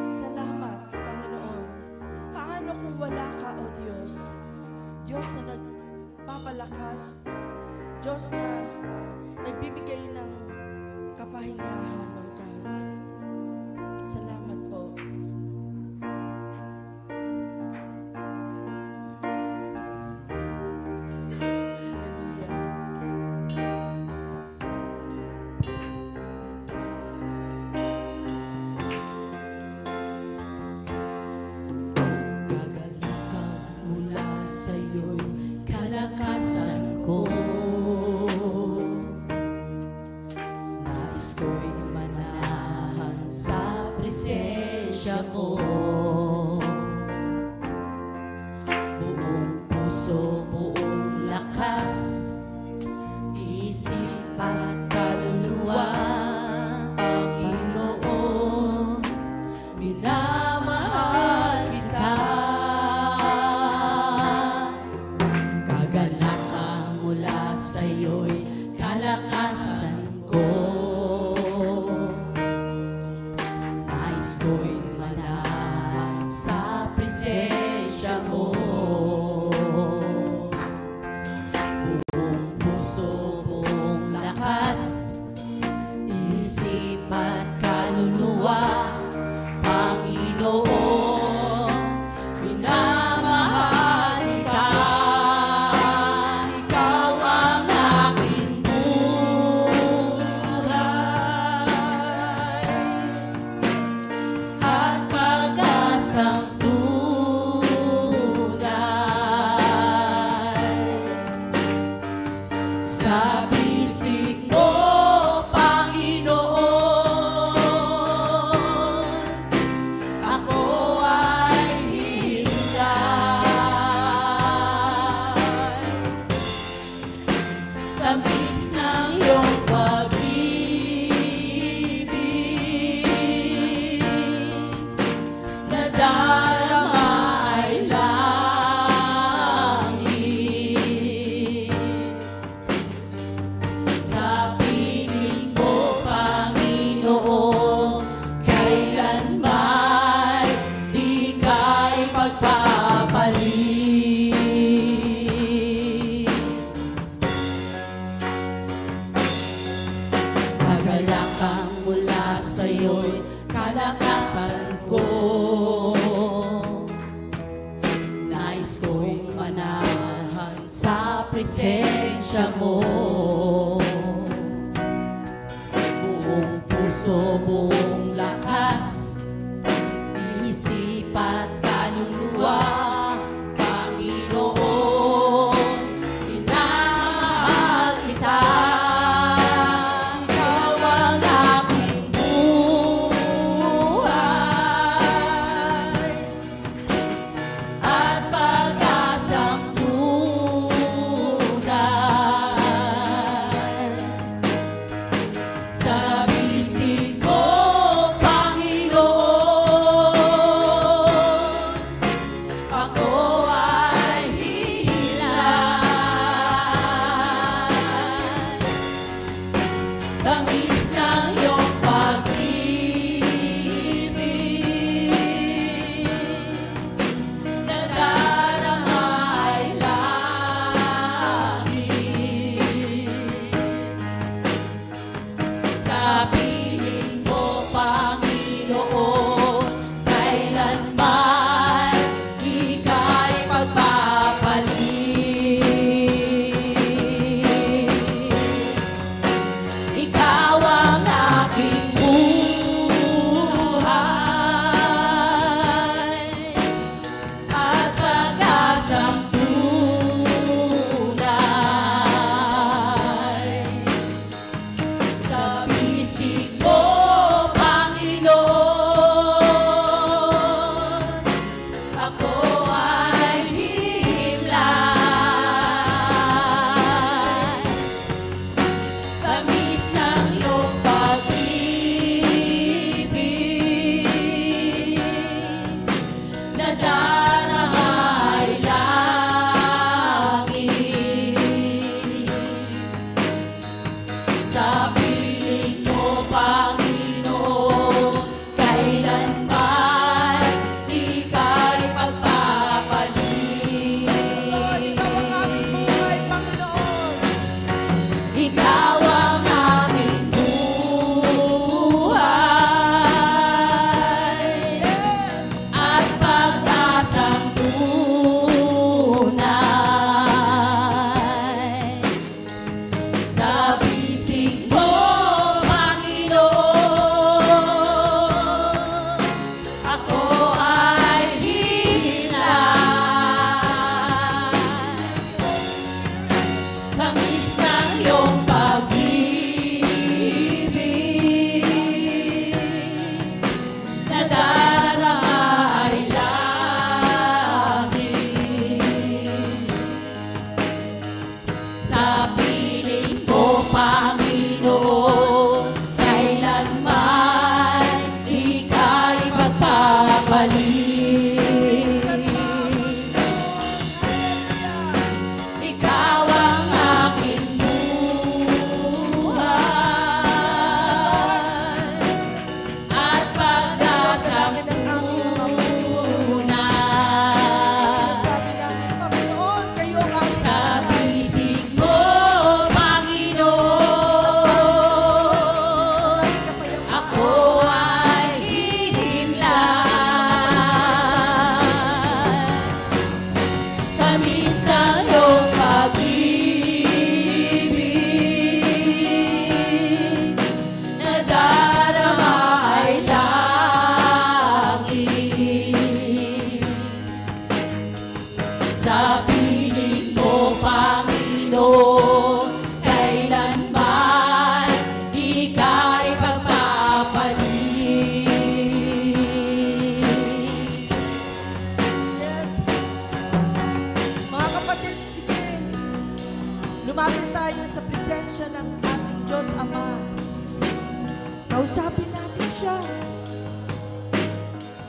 Salamat, Panginoon. Paano kung wala ka, O Diyos? Diyos na nagpapalakas, Diyos na nagbibigay ng kapahingahan, O God. Salamat po. Kalakasan ko, nais ko'y manahan sa presensya mo. Buong puso, buong lakas, isip at kaluluwa, Panginoon, minamahal kita. Kagalakan mula sa'yo'y kalakasan ko. Nais ko'y manahan sa presensya mo. Buong puso, buong lakas, isip at kaluluwa, Panginoon, minamahal ka. Ikaw ang aking buhay at pag-asang tunay. Sa bisig mo, Panginoon, ako ay hihintay. Tamis ng iyong pag-ibig, nadarama ay langit. Sa piling mo, Panginoon, kailanman di ka'y pagpapalit. Kagalakang mula sa'yo'y kalakasan ko. Nais ko'y manahan sa presensya mo. Buong puso, buong lakas, isip at kaluluwa, Panginoon, minamahal kita. Ikaw ang aking buhay at pag-asang tunay.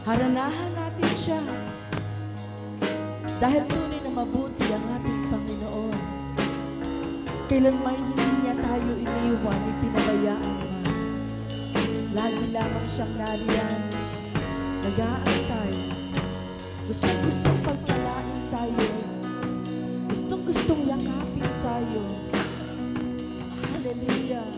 Haranahan natin siya. Dahil tunay na mabuti ang ating Panginoon. Kailanman hindi niya tayo iniwan, ipinabayaan man. Lagi lamang siyang nariyan, nag-aantay. Gustong pagpalain tayo. Gustong yakapin tayo. Hallelujah.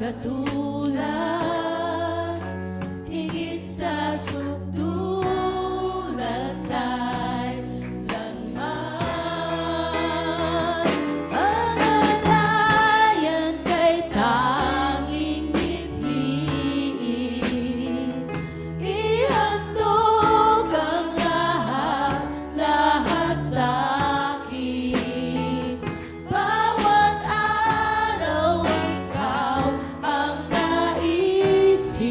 Katulad, higit sa sukdulan kailanman. Ang alayan kay tanging mithiin, ihandog ang lahat sa akin. Bawat araw ikaw ang naisip,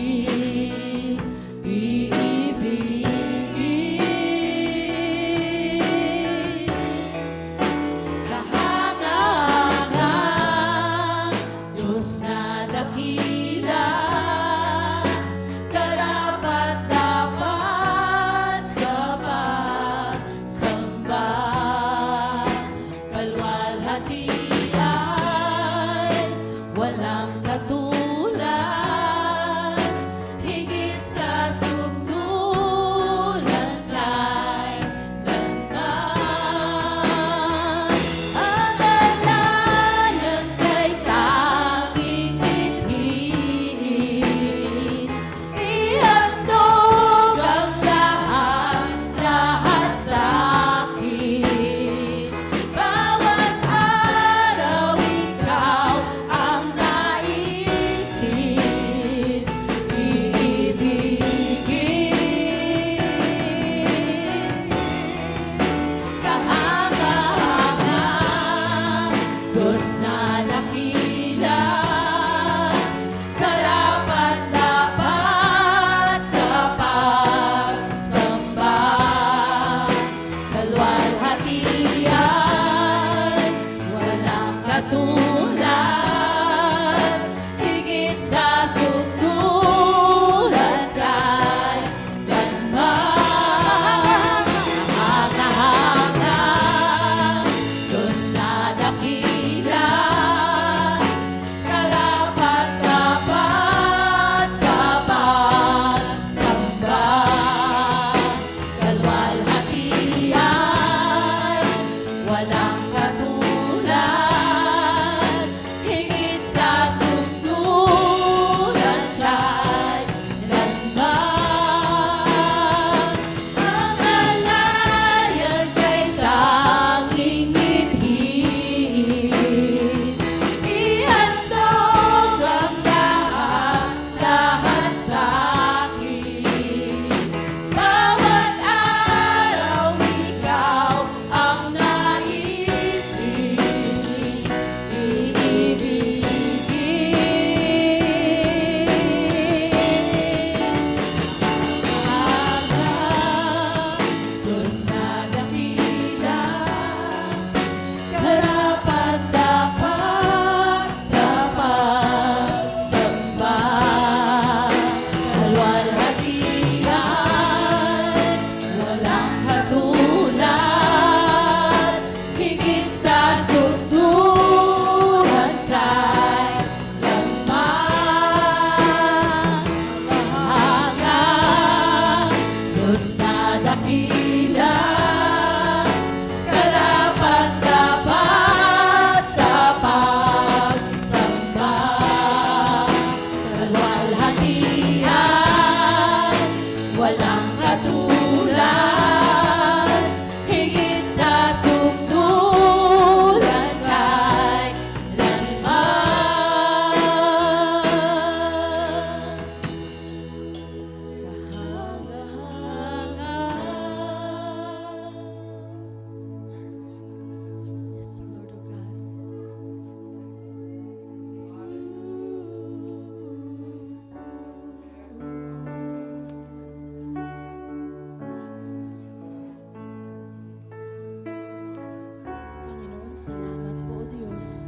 Salamat po, O Diyos.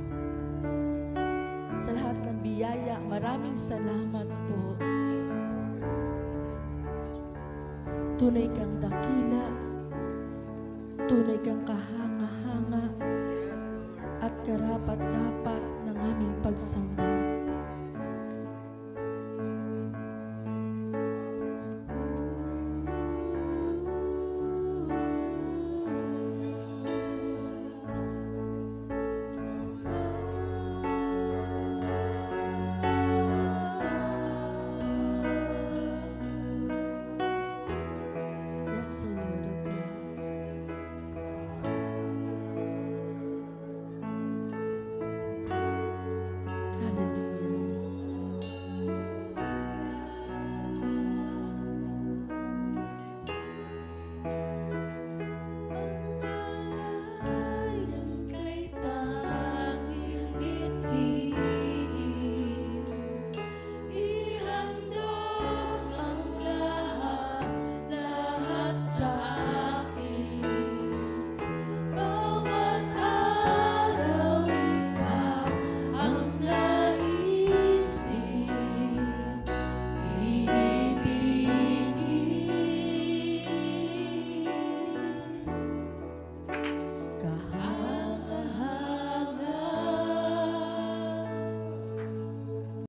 Sa lahat ng biyaya, maraming salamat po. Tunay kang dakila, tunay kang kahanga-hanga, at karapat-dapat ng aming pagsamba.